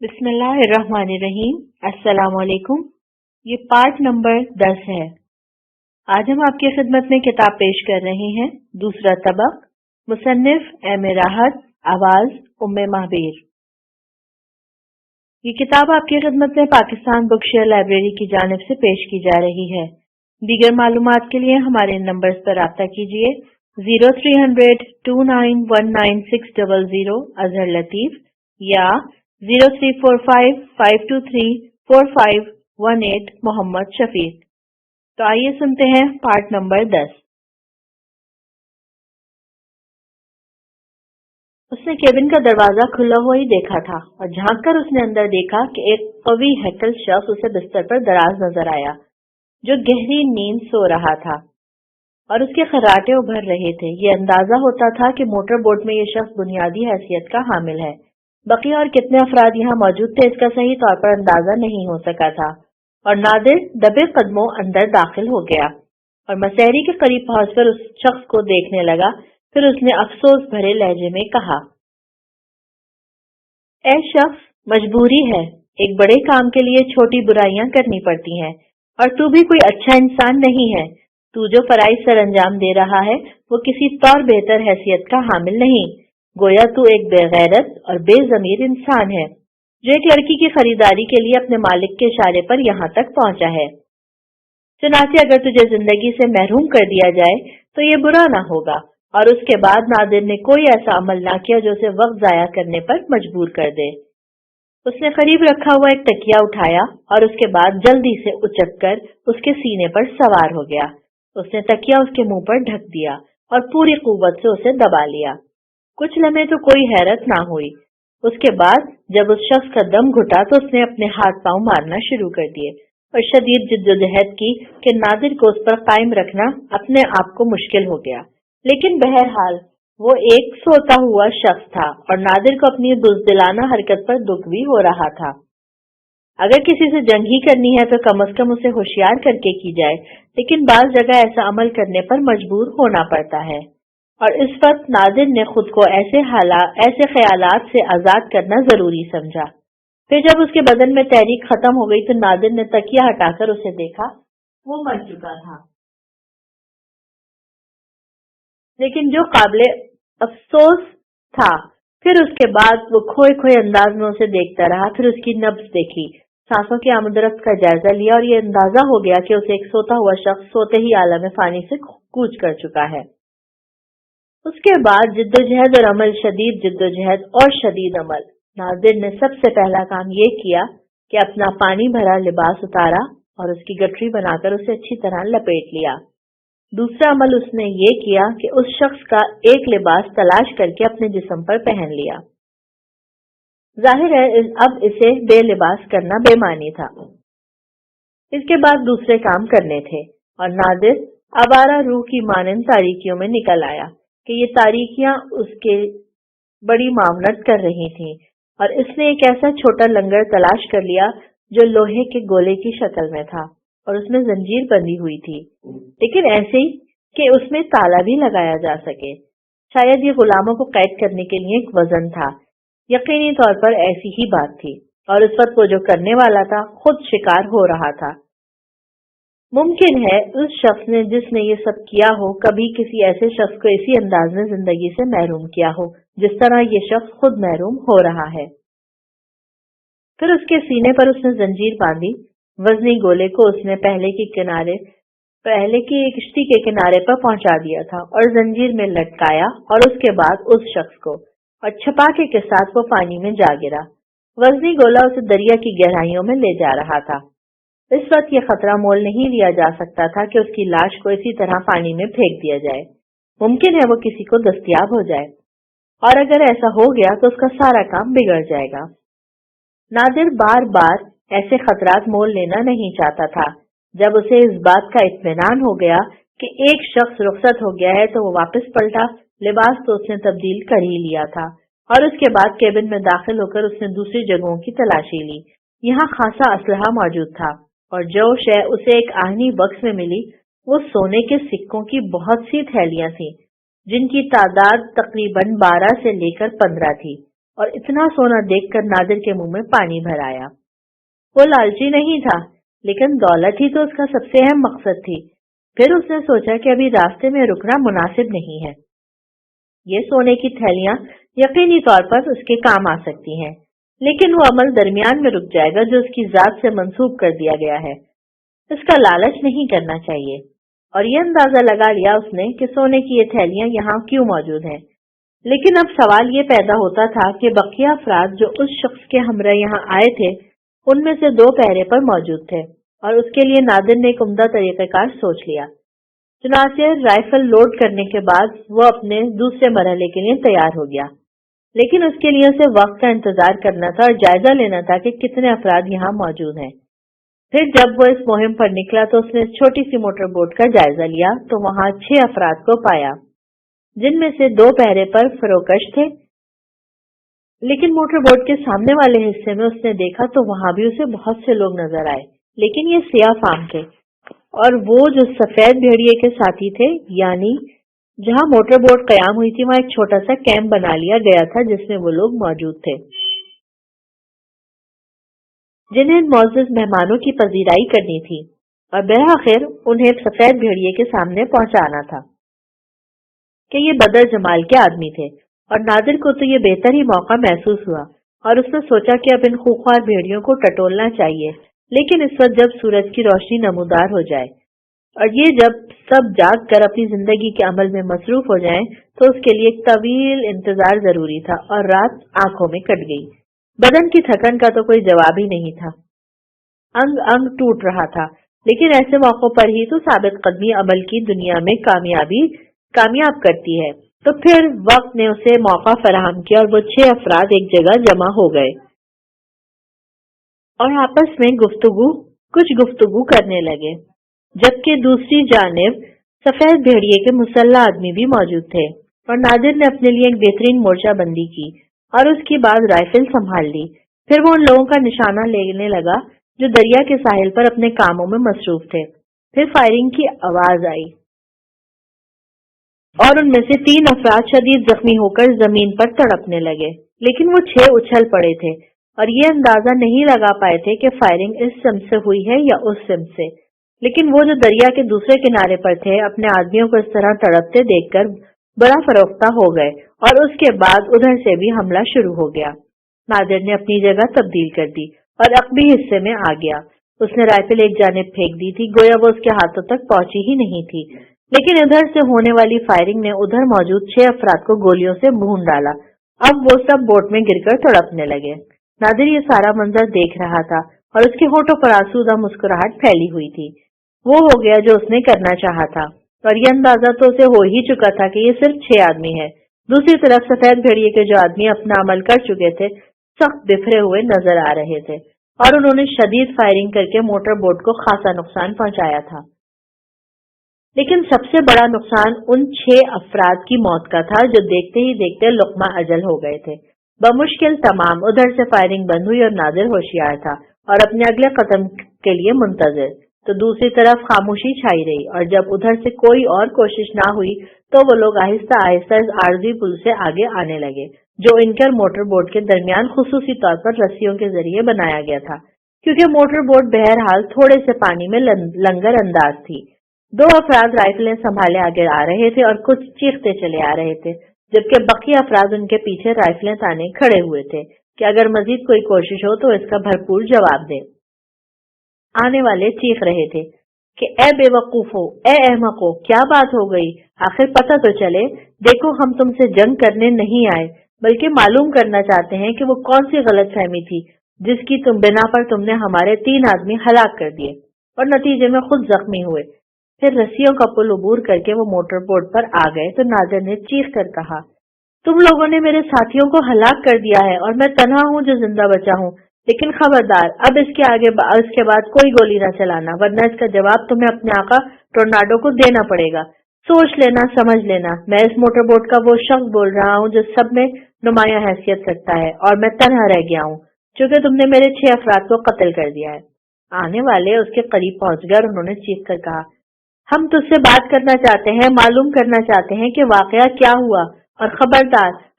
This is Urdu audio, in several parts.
بسم اللہ الرحمن الرحیم۔ السلام علیکم۔ یہ پارٹ نمبر 10 ہے۔ آج ہم آپ کی خدمت میں کتاب پیش کر رہے ہیں دوسرا طبق، مصنف ایم راحت، آواز ام مہبیر۔ یہ کتاب آپ کی خدمت میں پاکستان بک شیئر لائبریری کی جانب سے پیش کی جا رہی ہے۔ دیگر معلومات کے لیے ہمارے نمبرز پر رابطہ کیجیے 0300291600 اظہر لطیف یا 0345523451 محمد شفیق۔ تو آئیے سنتے ہیں پارٹ نمبر 10۔ اس نے کیبن کا دروازہ کھلا ہوا ہی دیکھا تھا اور جھانک کر اس نے اندر دیکھا کہ ایک قوی ہیکل شخص اسے بستر پر دراز نظر آیا، جو گہری نیند سو رہا تھا اور اس کے خراٹے ابھر رہے تھے۔ یہ اندازہ ہوتا تھا کہ موٹر بوٹ میں یہ شخص بنیادی حیثیت کا حامل ہے۔ بقیہ اور کتنے افراد یہاں موجود تھے اس کا صحیح طور پر اندازہ نہیں ہو سکا تھا، اور نادر دبے قدموں اندر داخل ہو گیا اور مسحری کے قریب پہنچ کر اس شخص کو دیکھنے لگا۔ پھر اس نے افسوس بھرے لہجے میں کہا، اے شخص، مجبوری ہے، ایک بڑے کام کے لیے چھوٹی برائیاں کرنی پڑتی ہیں، اور تو بھی کوئی اچھا انسان نہیں ہے۔ تو جو فرائض سر انجام دے رہا ہے وہ کسی طور بہتر حیثیت کا حامل نہیں، گویا تو ایک بے غیرت اور بے ضمیر انسان ہے جو ایک لڑکی کی خریداری کے لیے اپنے مالک کے اشارے پر یہاں تک پہنچا ہے۔ چنانچہ اگر تجھے زندگی سے محروم کر دیا جائے تو یہ برا نہ ہوگا۔ اور اس کے بعد نادر نے کوئی ایسا عمل نہ کیا جو اسے وقت ضائع کرنے پر مجبور کر دے۔ اس نے قریب رکھا ہوا ایک تکیہ اٹھایا اور اس کے بعد جلدی سے اچک کر اس کے سینے پر سوار ہو گیا۔ اس نے تکیہ اس کے منہ پر ڈھک دیا اور پوری قوت سے اسے دبا لیا۔ کچھ لمحے تو کوئی حیرت نہ ہوئی۔ اس کے بعد جب اس شخص کا دم گھٹا تو اس نے اپنے ہاتھ پاؤں مارنا شروع کر دیے اور شدید جدوجہد کی کہ نادر کو اس پر قائم رکھنا اپنے آپ کو مشکل ہو گیا۔ لیکن بہرحال وہ ایک سوتا ہوا شخص تھا اور نادر کو اپنی بزدلانہ حرکت پر دکھ بھی ہو رہا تھا۔ اگر کسی سے جنگ ہی کرنی ہے تو کم از کم اسے ہوشیار کر کے کی جائے، لیکن بعض جگہ ایسا عمل کرنے پر مجبور ہونا پڑتا ہے، اور اس وقت نادر نے خود کو ایسے خیالات سے آزاد کرنا ضروری سمجھا۔ پھر جب اس کے بدن میں تحریک ختم ہو گئی تو نادر نے تکیہ ہٹا کر اسے دیکھا، وہ مر چکا تھا۔ لیکن جو قابل افسوس تھا، پھر اس کے بعد وہ کھوئے انداز میں اسے دیکھتا رہا۔ پھر اس کی نبض دیکھی، سانسوں کی آمد و رفت کا جائزہ لیا اور یہ اندازہ ہو گیا کہ اسے ایک سوتا ہوا شخص سوتے ہی عالم فانی سے کوچ کر چکا ہے۔ اس کے بعد جدوجہد اور عمل، شدید جدوجہد اور شدید عمل۔ نادر نے سب سے پہلا کام یہ کیا کہ اپنا پانی بھرا لباس اتارا اور اس کی گٹھری بنا کر اسے اچھی طرح لپیٹ لیا۔ دوسرا عمل اس نے یہ کیا کہ اس شخص کا ایک لباس تلاش کر کے اپنے جسم پر پہن لیا۔ ظاہر ہے اب اسے بے لباس کرنا بے معنی تھا۔ اس کے بعد دوسرے کام کرنے تھے اور نادر آوارہ روح کی مانند تاریکیوں میں نکل آیا کہ یہ تاریکیاں اس کے بڑی معاونت کر رہی تھیں، اور اس نے ایک ایسا چھوٹا لنگر تلاش کر لیا جو لوہے کے گولے کی شکل میں تھا اور اس میں زنجیر بندھی ہوئی تھی، لیکن ایسے ہی کہ اس میں تالا بھی لگایا جا سکے۔ شاید یہ غلاموں کو قید کرنے کے لیے ایک وزن تھا۔ یقینی طور پر ایسی ہی بات تھی، اور اس وقت وہ جو کرنے والا تھا خود شکار ہو رہا تھا۔ ممکن ہے اس شخص نے جس نے یہ سب کیا ہو کبھی کسی ایسے شخص کو اسی انداز میں زندگی سے محروم کیا ہو جس طرح یہ شخص خود محروم ہو رہا ہے۔ پھر اس کے سینے پر اس نے زنجیر باندھی۔ وزنی گولے کو اس نے پہلے کی کشتی کے کنارے پر پہنچا دیا تھا اور زنجیر میں لٹکایا، اور اس کے بعد اس شخص کو، اور چھپاکے کے ساتھ وہ پانی میں جا گرا۔ وزنی گولا اسے دریا کی گہرائیوں میں لے جا رہا تھا۔ اس وقت یہ خطرہ مول نہیں لیا جا سکتا تھا کہ اس کی لاش کو اسی طرح پانی میں پھینک دیا جائے۔ ممکن ہے وہ کسی کو دستیاب ہو جائے، اور اگر ایسا ہو گیا تو اس کا سارا کام بگڑ جائے گا۔ نادر بار بار ایسے خطرات مول لینا نہیں چاہتا تھا۔ جب اسے اس بات کا اطمینان ہو گیا کہ ایک شخص رخصت ہو گیا ہے تو وہ واپس پلٹا۔ لباس تو اس نے تبدیل کر ہی لیا تھا، اور اس کے بعد کیبن میں داخل ہو کر اس نے دوسری جگہوں کی تلاشی لی۔ یہاں خاصا اسلحہ موجود تھا، اور جو شے اسے ایک آہنی بکس میں ملی وہ سونے کے سکوں کی بہت سی تھیلیاں تھیں، جن کی تعداد تقریباً 12 سے لے کر 15 تھی۔ اور اتنا سونا دیکھ کر نادر کے منہ میں پانی بھر آیا۔ وہ لالچی نہیں تھا، لیکن دولت ہی تو اس کا سب سے اہم مقصد تھی۔ پھر اس نے سوچا کہ ابھی راستے میں رکنا مناسب نہیں ہے۔ یہ سونے کی تھیلیاں یقینی طور پر اس کے کام آ سکتی ہیں، لیکن وہ عمل درمیان میں رک جائے گا جو اس کی ذات سے منسوب کر دیا گیا ہے۔ اس کا لالچ نہیں کرنا چاہیے، اور یہ اندازہ لگا لیا اس نے کہ سونے کی یہ تھیلیاں یہاں کیوں موجود ہیں۔ لیکن اب سوال یہ پیدا ہوتا تھا کہ بقیہ افراد جو اس شخص کے ہمراہ یہاں آئے تھے ان میں سے 2 پہرے پر موجود تھے، اور اس کے لیے نادر نے ایک عمدہ طریقہ کار سوچ لیا۔ چنانچہ رائفل لوڈ کرنے کے بعد وہ اپنے دوسرے مرحلے کے لیے تیار ہو گیا، لیکن اس کے لیے اسے وقت کا انتظار کرنا تھا اور جائزہ لینا تھا کہ کتنے افراد یہاں موجود ہیں۔ پھر جب وہ اس مہم پر نکلا تو اس نے چھوٹی سی موٹر بوٹ کا جائزہ لیا تو وہاں 6 افراد کو پایا، جن میں سے 2 پہرے پر فروکش تھے۔ لیکن موٹر بوٹ کے سامنے والے حصے میں اس نے دیکھا تو وہاں بھی اسے بہت سے لوگ نظر آئے، لیکن یہ سیاہ فام تھے، اور وہ جو سفید بھیڑیے کے ساتھی تھے، یعنی جہاں موٹر بوٹ قیام ہوئی تھی وہاں ایک چھوٹا سا کیمپ بنا لیا گیا تھا جس میں وہ لوگ موجود تھے جنہیں معزز مہمانوں کی پذیرائی کرنی تھی، اور بالآخر انہیں سفید بھیڑیے کے سامنے پہنچانا تھا کہ یہ بدر جمال کے آدمی تھے۔ اور نادر کو تو یہ بہتر ہی موقع محسوس ہوا، اور اس نے سوچا کہ اب ان خوخوار بھیڑیوں کو ٹٹولنا چاہیے، لیکن اس وقت جب سورج کی روشنی نمودار ہو جائے اور یہ جب سب جاگ کر اپنی زندگی کے عمل میں مصروف ہو جائیں تو اس کے لیے ایک طویل انتظار ضروری تھا، اور رات آنکھوں میں کٹ گئی۔ بدن کی تھکن کا تو کوئی جواب ہی نہیں تھا، انگ انگ ٹوٹ رہا تھا، لیکن ایسے موقعوں پر ہی تو ثابت قدمی عمل کی دنیا میں کامیاب کرتی ہے۔ تو پھر وقت نے اسے موقع فراہم کیا اور وہ 6 افراد ایک جگہ جمع ہو گئے اور آپس میں کچھ گفتگو کرنے لگے، جبکہ دوسری جانب سفید بھیڑیے کے مسلح آدمی بھی موجود تھے، اور نادر نے اپنے لیے ایک بہترین مورچہ بندی کی اور اس کے بعد رائفل سنبھال لی۔ پھر وہ ان لوگوں کا نشانہ لینے لگا جو دریا کے ساحل پر اپنے کاموں میں مصروف تھے۔ پھر فائرنگ کی آواز آئی اور ان میں سے 3 افراد شدید زخمی ہو کر زمین پر تڑپنے لگے، لیکن وہ 6 اچھل پڑے تھے اور یہ اندازہ نہیں لگا پائے تھے کہ فائرنگ اس سمت سے ہوئی ہے یا اس سمت سے۔ لیکن وہ جو دریا کے دوسرے کنارے پر تھے اپنے آدمیوں کو اس طرح تڑپتے دیکھ کر بڑا فروختہ ہو گئے، اور اس کے بعد ادھر سے بھی حملہ شروع ہو گیا۔ نادر نے اپنی جگہ تبدیل کر دی اور عقبی حصے میں آ گیا۔ اس نے رائفل ایک جانب پھینک دی تھی، گویا وہ اس کے ہاتھوں تک پہنچی ہی نہیں تھی، لیکن ادھر سے ہونے والی فائرنگ نے ادھر موجود 6 افراد کو گولیوں سے بھون ڈالا۔ اب وہ سب بوٹ میں گر کر تڑپنے لگے۔ نادر یہ سارا منظر دیکھ رہا تھا اور اس کے ہونٹوں پر آسودہ مسکراہٹ پھیلی ہوئی تھی۔ وہ ہو گیا جو اس نے کرنا چاہا تھا، اور یہ اندازہ تو اسے ہو ہی چکا تھا کہ یہ صرف 6 آدمی ہیں۔ دوسری طرف سفید بھیڑیے کے جو آدمی اپنا عمل کر چکے تھے سخت بکھرے ہوئے نظر آ رہے تھے، اور انہوں نے شدید فائرنگ کر کے موٹر بوٹ کو خاصا نقصان پہنچایا تھا۔ لیکن سب سے بڑا نقصان ان 6 افراد کی موت کا تھا جو دیکھتے ہی دیکھتے لقمہ اجل ہو گئے تھے۔ بمشکل تمام ادھر سے فائرنگ بند ہوئی اور نادر ہوشیار تھا اور اپنے اگلے قدم کے لیے منتظر، تو دوسری طرف خاموشی چھائی رہی، اور جب ادھر سے کوئی اور کوشش نہ ہوئی تو وہ لوگ آہستہ آہستہ اس عارضی پل سے آگے آنے لگے جو ان کے موٹر بوٹ کے درمیان خصوصی طور پر رسیوں کے ذریعے بنایا گیا تھا، کیونکہ موٹر بوٹ بہرحال تھوڑے سے پانی میں لنگر انداز تھی۔ 2 افراد رائفلیں سنبھالے آگے آ رہے تھے اور کچھ چیختے چلے آ رہے تھے، جبکہ بقیہ افراد ان کے پیچھے رائفلیں تانے کھڑے ہوئے تھے کہ اگر مزید کوئی کوشش ہو تو اس کا بھرپور جواب دے۔ آنے والے چیخ رہے تھے کہ اے بے وقوفو، اے احمقو، کیا بات ہو گئی؟ آخر پتہ تو چلے، دیکھو ہم تم سے جنگ کرنے نہیں آئے بلکہ معلوم کرنا چاہتے ہیں کہ وہ کون سی غلط فہمی تھی جس کی بنا پر تم نے ہمارے 3 آدمی ہلاک کر دیے اور نتیجے میں خود زخمی ہوئے۔ پھر رسیوں کا پل عبور کر کے وہ موٹر بوٹ پر آ گئے تو نادر نے چیخ کر کہا، تم لوگوں نے میرے ساتھیوں کو ہلاک کر دیا ہے اور میں تنہا ہوں جو زندہ بچا ہوں، لیکن خبردار اب اس کے بعد کوئی گولی نہ چلانا، ورنہ اس کا جواب تمہیں اپنے آقا ٹورناڈو کو دینا پڑے گا۔ سوچ لینا، سمجھ لینا، میں اس موٹر بوٹ کا وہ شخص بول رہا ہوں جو سب میں نمایاں حیثیت رکھتا ہے، اور میں تنہا رہ گیا ہوں چونکہ تم نے میرے 6 افراد کو قتل کر دیا ہے۔ آنے والے اس کے قریب پہنچ گئے اور انہوں نے چیخ کر کہا، ہم تجھ سے بات کرنا چاہتے ہیں، معلوم کرنا چاہتے ہیں کہ واقعہ کیا ہوا، اور خبردار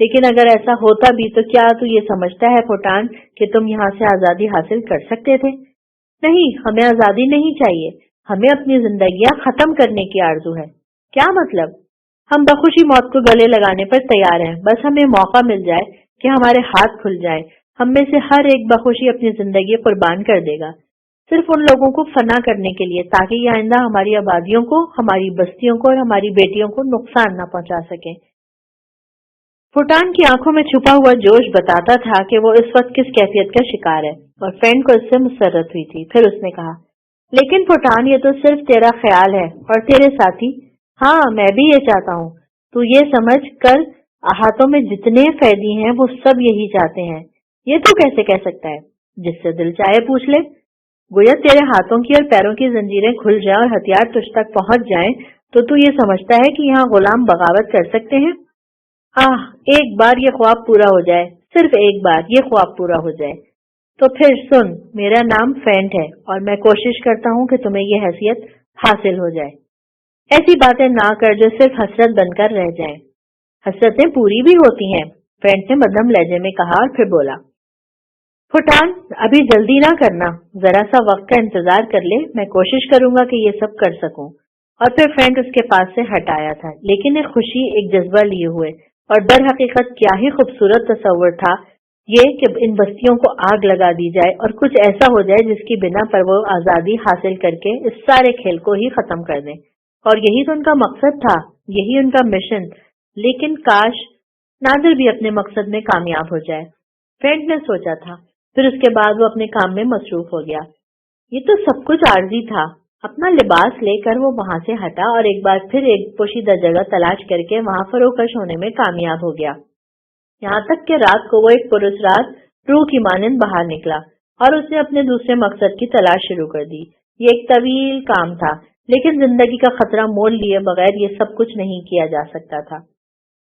لیکن اگر ایسا ہوتا بھی تو کیا تو یہ سمجھتا ہے فوٹان کہ تم یہاں سے آزادی حاصل کر سکتے تھے؟ نہیں، ہمیں آزادی نہیں چاہیے، ہمیں اپنی زندگیاں ختم کرنے کی آرزو ہے۔ کیا مطلب؟ ہم بخوشی موت کو گلے لگانے پر تیار ہیں، بس ہمیں موقع مل جائے کہ ہمارے ہاتھ کھل جائیں، ہم میں سے ہر ایک بخوشی اپنی زندگی قربان کر دے گا، صرف ان لوگوں کو فنا کرنے کے لیے تاکہ یہ آئندہ ہماری آبادیوں کو، ہماری بستیوں کو اور ہماری بیٹیوں کو نقصان نہ پہنچا سکیں۔ فوٹان کی آنکھوں میں چھپا ہوا جوش بتاتا تھا کہ وہ اس وقت کس کیفیت کا شکار ہے، اور فرینڈ کو اس سے مسرت ہوئی تھی۔ پھر اس نے کہا، لیکن فوٹان یہ تو صرف تیرا خیال ہے، اور تیرے ساتھی؟ ہاں، میں بھی یہ چاہتا ہوں۔ تو یہ سمجھ کر احاطوں میں جتنے قیدی ہیں وہ سب یہی چاہتے ہیں۔ یہ تو کیسے کہہ سکتا ہے؟ جس سے دل چاہے پوچھ لے۔ گویا تیرے ہاتھوں کی اور پیروں کی زنجیریں کھل جائیں اور ہتھیار تجھ تک پہنچ جائیں تو یہ سمجھتا ہے کہ یہاں غلام بغاوت کر سکتے ہیں؟ ایک بار یہ خواب پورا ہو جائے، صرف ایک بار یہ خواب پورا ہو جائے تو پھر سن، میرا نام فینٹ ہے اور میں کوشش کرتا ہوں کہ تمہیں یہ حیثیت حاصل ہو جائے۔ ایسی باتیں نہ کر جو صرف حسرت بن کر رہ جائیں۔ حسرتیں پوری بھی ہوتی ہیں، فینٹ نے مدھم لہجے میں کہا، اور پھر بولا، فوٹان ابھی جلدی نہ کرنا، ذرا سا وقت کا انتظار کر لے، میں کوشش کروں گا کہ یہ سب کر سکوں۔ اور پھر فینٹ اس کے پاس سے ہٹ آیا تھا، لیکن ایک خوشی، ایک جذبہ لیے ہوئے، اور در حقیقت کیا ہی خوبصورت تصور تھا یہ کہ ان بستیوں کو آگ لگا دی جائے اور کچھ ایسا ہو جائے جس کی بنا پر وہ آزادی حاصل کر کے اس سارے کھیل کو ہی ختم کر دیں۔ اور یہی تو ان کا مقصد تھا، یہی ان کا مشن۔ لیکن کاش نادر بھی اپنے مقصد میں کامیاب ہو جائے، فینٹ نے سوچا تھا۔ پھر اس کے بعد وہ اپنے کام میں مصروف ہو گیا۔ یہ تو سب کچھ عارضی تھا۔ اپنا لباس لے کر وہ وہاں سے ہٹا اور ایک بار پھر ایک پوشیدہ جگہ تلاش کر کے وہاں فروکش ہونے میں کامیاب ہو گیا، یہاں تک کہ رات کو وہ ایک پرسرار روح کی مانند باہر نکلا اور اس نے اپنے دوسرے مقصد کی تلاش شروع کر دی۔ یہ ایک طویل کام تھا، لیکن زندگی کا خطرہ مول لیے بغیر یہ سب کچھ نہیں کیا جا سکتا تھا۔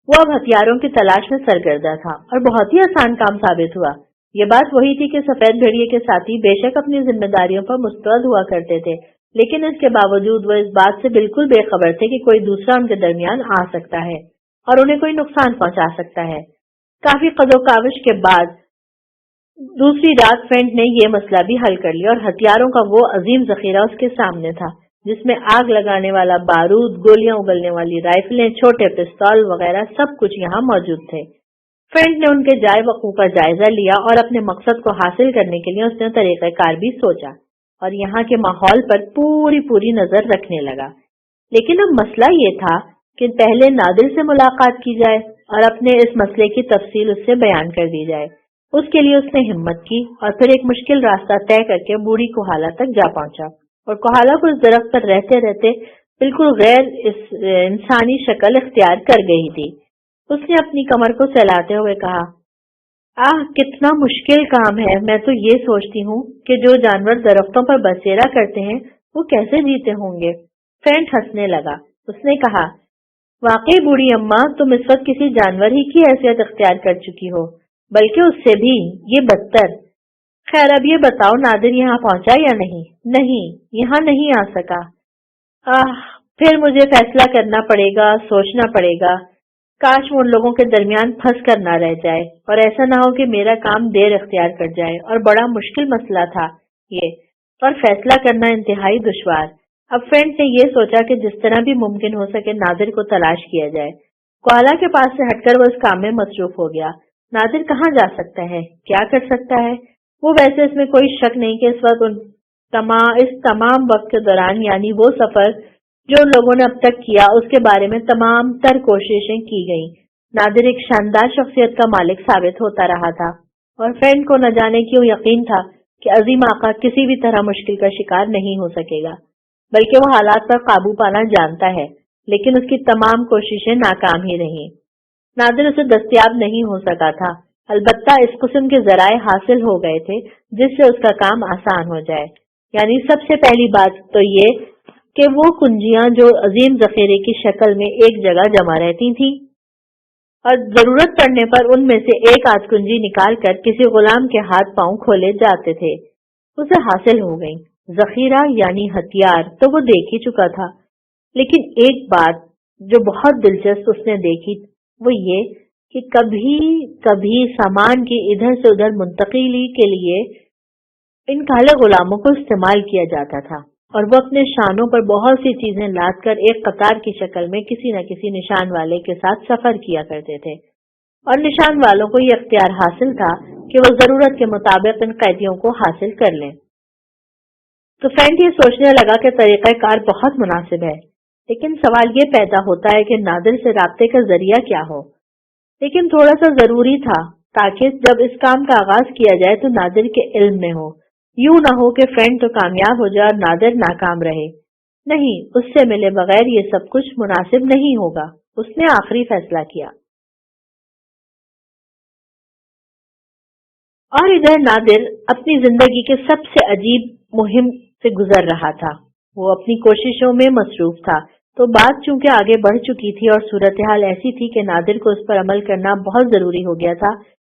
وہ اب ہتھیاروں کی تلاش میں سرگردہ تھا اور بہت ہی آسان کام ثابت ہوا۔ یہ بات وہی تھی کہ سفید بھیڑیے کے ساتھی بے شک اپنی ذمہ داریوں پر مستعد ہوا کرتے تھے، لیکن اس کے باوجود وہ اس بات سے بالکل بے خبر تھے کہ کوئی دوسرا ان کے درمیان آ سکتا ہے اور انہیں کوئی نقصان پہنچا سکتا ہے۔ کافی قد و کاوش کے بعد دوسری رات فینٹ نے یہ مسئلہ بھی حل کر لیا اور ہتھیاروں کا وہ عظیم ذخیرہ اس کے سامنے تھا، جس میں آگ لگانے والا بارود، گولیاں اگلنے والی رائفلیں، چھوٹے پستول وغیرہ سب کچھ یہاں موجود تھے۔ فینٹ نے ان کے جائے وقوع کا جائزہ لیا اور اپنے مقصد کو حاصل کرنے کے لیے اس نے طریقہ کار بھی سوچا اور یہاں کے ماحول پر پوری نظر رکھنے لگا۔ لیکن اب مسئلہ یہ تھا کہ پہلے نادر سے ملاقات کی جائے اور اپنے اس مسئلے کی تفصیل اس سے بیان کر دی جائے۔ اس کے لیے اس نے ہمت کی اور پھر ایک مشکل راستہ طے کر کے بوڑھی کوہالا تک جا پہنچا، اور کوہالا کو اس درخت پر رہتے رہتے بالکل غیر انسانی شکل اختیار کر گئی تھی۔ اس نے اپنی کمر کو سہلاتے ہوئے کہا، کتنا مشکل کام ہے، میں تو یہ سوچتی ہوں کہ جو جانور درختوں پر بسیرا کرتے ہیں وہ کیسے جیتے ہوں گے۔ فینٹ ہنسنے لگا۔ اس نے کہا، واقعی بوڑھی اماں، تم اس وقت کسی جانور ہی کی حیثیت اختیار کر چکی ہو، بلکہ اس سے بھی یہ بدتر۔ خیر اب یہ بتاؤ، نادر یہاں پہنچا یا نہیں؟ نہیں، یہاں نہیں آ سکا۔ پھر مجھے فیصلہ کرنا پڑے گا، سوچنا پڑے گا۔ کاش وہ ان لوگوں کے درمیان پھنس کر نہ رہ جائے اور ایسا نہ ہو کہ میرا کام دیر اختیار کر جائے، اور بڑا مشکل مسئلہ تھا یہ، اور فیصلہ کرنا انتہائی دشوار۔ اب فینٹ نے یہ سوچا کہ جس طرح بھی ممکن ہو سکے نادر کو تلاش کیا جائے۔ کوہالا کے پاس سے ہٹ کر وہ اس کام میں مصروف ہو گیا۔ نادر کہاں جا سکتا ہے، کیا کر سکتا ہے؟ وہ ویسے اس میں کوئی شک نہیں کہ اس وقت اس تمام وقت کے دوران، یعنی وہ سفر جو لوگوں نے اب تک کیا، اس کے بارے میں تمام تر کوششیں کی گئیں۔ نادر ایک شاندار شخصیت کا مالک ثابت ہوتا رہا تھا، اور فینٹ کو نہ جانے کیوں یقین تھا کہ عظیم آقا کسی بھی طرح مشکل کا شکار نہیں ہو سکے گا، بلکہ وہ حالات پر قابو پانا جانتا ہے۔ لیکن اس کی تمام کوششیں ناکام ہی رہیں۔ نادر اسے دستیاب نہیں ہو سکا تھا، البتہ اس قسم کے ذرائع حاصل ہو گئے تھے جس سے اس کا کام آسان ہو جائے۔ یعنی سب سے پہلی بات تو یہ کہ وہ کنجیاں جو عظیم ذخیرے کی شکل میں ایک جگہ جمع رہتی تھیں اور ضرورت پڑنے پر ان میں سے ایک آدھ کنجی نکال کر کسی غلام کے ہاتھ پاؤں کھولے جاتے تھے، اسے حاصل ہو گئیں۔ ذخیرہ یعنی ہتھیار تو وہ دیکھ ہی چکا تھا، لیکن ایک بات جو بہت دلچسپ اس نے دیکھی وہ یہ کہ کبھی کبھی سامان کی ادھر سے ادھر منتقلی کے لیے ان کالے غلاموں کو استعمال کیا جاتا تھا، اور وہ اپنے شانوں پر بہت سی چیزیں لاد کر ایک قطار کی شکل میں کسی نہ کسی نشان والے کے ساتھ سفر کیا کرتے تھے، اور نشان والوں کو یہ اختیار حاصل تھا کہ وہ ضرورت کے مطابق ان قیدیوں کو حاصل کر لیں۔ تو فینٹ یہ سوچنے لگا کہ طریقہ کار بہت مناسب ہے، لیکن سوال یہ پیدا ہوتا ہے کہ نادر سے رابطے کا ذریعہ کیا ہو۔ لیکن تھوڑا سا ضروری تھا تاکہ جب اس کام کا آغاز کیا جائے تو نادر کے علم میں ہو، یوں نہ ہو کہ فینٹ تو کامیاب ہو جائے اور نادر ناکام رہے۔ نہیں، اس سے ملے بغیر یہ سب کچھ مناسب نہیں ہوگا، اس نے آخری فیصلہ کیا۔ اور ادھر نادر اپنی زندگی کے سب سے عجیب مہم سے گزر رہا تھا۔ وہ اپنی کوششوں میں مصروف تھا، تو بات چونکہ آگے بڑھ چکی تھی اور صورتحال ایسی تھی کہ نادر کو اس پر عمل کرنا بہت ضروری ہو گیا تھا،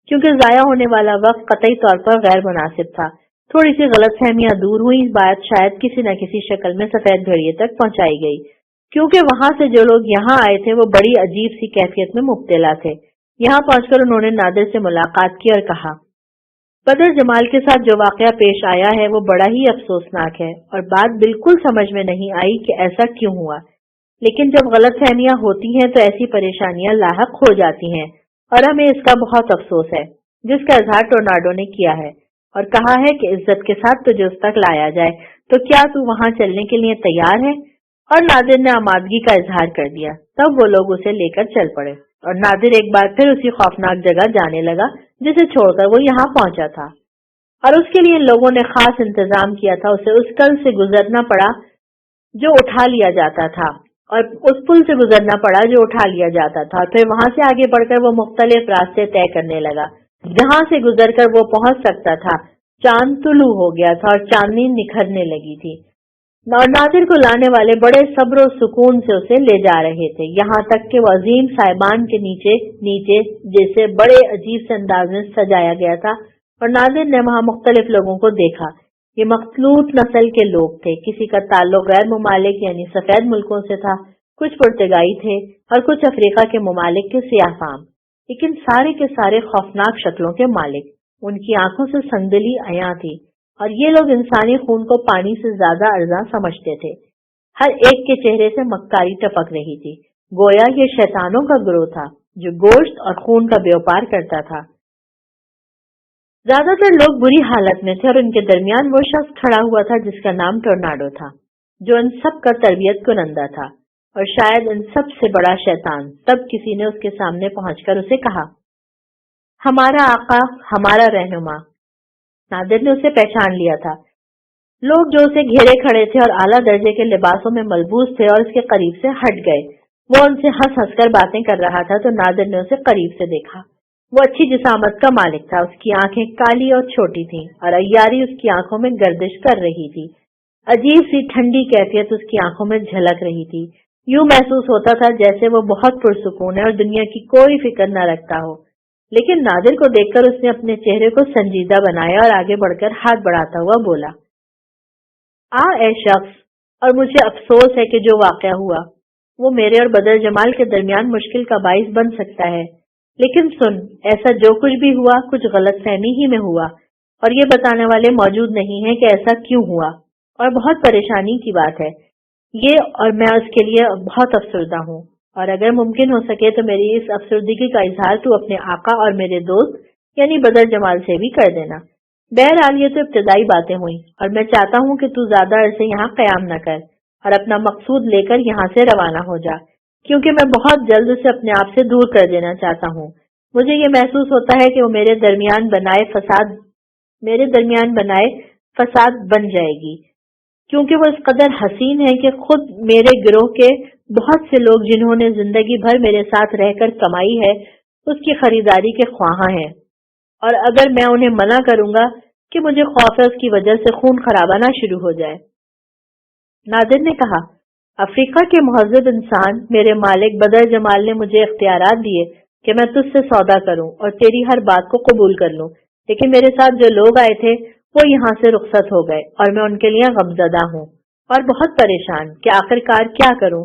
کیونکہ ضائع ہونے والا وقت قطعی طور پر غیر مناسب تھا۔ تھوڑی سی غلط فہمیاں دور ہوئی، بات شاید کسی نہ کسی شکل میں سفید گھڑیے تک پہنچائی گئی، کیونکہ وہاں سے جو لوگ یہاں آئے تھے وہ بڑی عجیب سی کیفیت میں مبتلا تھے۔ یہاں پہنچ کر انہوں نے نادر سے ملاقات کی اور کہا، بدر جمال کے ساتھ جو واقعہ پیش آیا ہے وہ بڑا ہی افسوسناک ہے، اور بات بالکل سمجھ میں نہیں آئی کہ ایسا کیوں ہوا، لیکن جب غلط فہمیاں ہوتی ہیں تو ایسی پریشانیاں لاحق ہو جاتی ہیں، اور ہمیں اس کا بہت افسوس ہے، جس کا اظہار ٹورناڈو نے کیا ہے اور کہا ہے کہ عزت کے ساتھ تجھے اس تک لایا جائے، تو کیا تو وہاں چلنے کے لیے تیار ہے؟ اور نادر نے آمادگی کا اظہار کر دیا۔ تب وہ لوگ اسے لے کر چل پڑے، اور نادر ایک بار پھر اسی خوفناک جگہ جانے لگا جسے چھوڑ کر وہ یہاں پہنچا تھا، اور اس کے لیے ان لوگوں نے خاص انتظام کیا تھا۔ اسے اس کل سے گزرنا پڑا جو اٹھا لیا جاتا تھا، اور اس پل سے گزرنا پڑا جو اٹھا لیا جاتا تھا، پھر وہاں سے آگے بڑھ کر وہ مختلف راستے طے کرنے لگا جہاں سے گزر کر وہ پہنچ سکتا تھا۔ چاند طلوع ہو گیا تھا اور چاندنی نکھرنے لگی تھی، اور نادر کو لانے والے بڑے صبر و سکون سے اسے لے جا رہے تھے، یہاں تک کہ وہ عظیم سائبان کے نیچے جیسے بڑے عجیب سے انداز میں سجایا گیا تھا، اور نادر نے وہاں مختلف لوگوں کو دیکھا۔ یہ مخلوط نسل کے لوگ تھے، کسی کا تعلق غیر ممالک یعنی سفید ملکوں سے تھا، کچھ پرتگائی تھے اور کچھ افریقہ کے ممالک کے سیاہ فام، لیکن سارے کے سارے خوفناک شکلوں کے مالک۔ ان کی آنکھوں سے سنگدلی عیاں تھی، اور یہ لوگ انسانی خون کو پانی سے زیادہ ارزاں سمجھتے تھے۔ ہر ایک کے چہرے سے مکاری ٹپک رہی تھی، گویا یہ شیطانوں کا گروہ تھا جو گوشت اور خون کا بیوپار کرتا تھا۔ زیادہ تر لوگ بری حالت میں تھے، اور ان کے درمیان وہ شخص کھڑا ہوا تھا جس کا نام ٹورناڈو تھا، جو ان سب کا تربیت کنندہ تھا، اور شاید ان سب سے بڑا شیطان۔ تب کسی نے اس کے سامنے پہنچ کر اسے کہا، ہمارا آقا، ہمارا رہنما۔ نادر نے اسے پہچان لیا تھا۔ لوگ جو اسے گھیرے کھڑے تھے اور اعلیٰ درجے کے لباسوں میں ملبوس تھے اور اس کے قریب سے ہٹ گئے۔ وہ ان سے ہنس ہنس کر باتیں کر رہا تھا، تو نادر نے اسے قریب سے دیکھا۔ وہ اچھی جسامت کا مالک تھا، اس کی آنکھیں کالی اور چھوٹی تھیں، اور عیاری اس کی آنکھوں میں گردش کر رہی تھی۔ عجیب سی ٹھنڈی کیفیت اس کی آنکھوں میں جھلک رہی تھی، یوں محسوس ہوتا تھا جیسے وہ بہت پرسکون ہے اور دنیا کی کوئی فکر نہ رکھتا ہو۔ لیکن نادر کو دیکھ کر اس نے اپنے چہرے کو سنجیدہ بنایا اور آگے بڑھ کر ہاتھ بڑھاتا ہوا بولا، اے شخص، اور مجھے افسوس ہے کہ جو واقعہ ہوا وہ میرے اور بدر جمال کے درمیان مشکل کا باعث بن سکتا ہے، لیکن سن، ایسا جو کچھ بھی ہوا کچھ غلط فہمی ہی میں ہوا، اور یہ بتانے والے موجود نہیں ہیں کہ ایسا کیوں ہوا، اور بہت پریشانی کی بات ہے یہ، اور میں اس کے لیے بہت افسردہ ہوں، اور اگر ممکن ہو سکے تو میری اس افسردگی کا اظہار تو اپنے آقا اور میرے دوست یعنی بدر جمال سے بھی کر دینا۔ بہرحال یہ تو ابتدائی باتیں ہوئیں، اور میں چاہتا ہوں کہ تو زیادہ عرصے یہاں قیام نہ کر اور اپنا مقصود لے کر یہاں سے روانہ ہو جا، کیونکہ میں بہت جلد اسے اپنے آپ سے دور کر دینا چاہتا ہوں۔ مجھے یہ محسوس ہوتا ہے کہ وہ میرے درمیان بنائے فساد بن جائے گی، کیونکہ وہ اس قدر حسین ہے کہ خود میرے گروہ کے بہت سے لوگ جنہوں نے زندگی بھر میرے ساتھ رہ کر کمائی ہے اس کی خریداری کے خواہاں ہیں، اور اگر میں انہیں منع کروں گا کہ مجھے خوف ہے اس کی وجہ سے خون خرابہ نہ شروع ہو جائے۔ نادر نے کہا، افریقہ کے مہذب انسان میرے مالک بدر جمال نے مجھے اختیارات دیے کہ میں تجھ سے سودا کروں اور تیری ہر بات کو قبول کر لوں، لیکن میرے ساتھ جو لوگ آئے تھے وہ یہاں سے رخصت ہو گئے، اور میں ان کے لیے غمزدہ ہوں اور بہت پریشان کہ آخر کار کیا کروں۔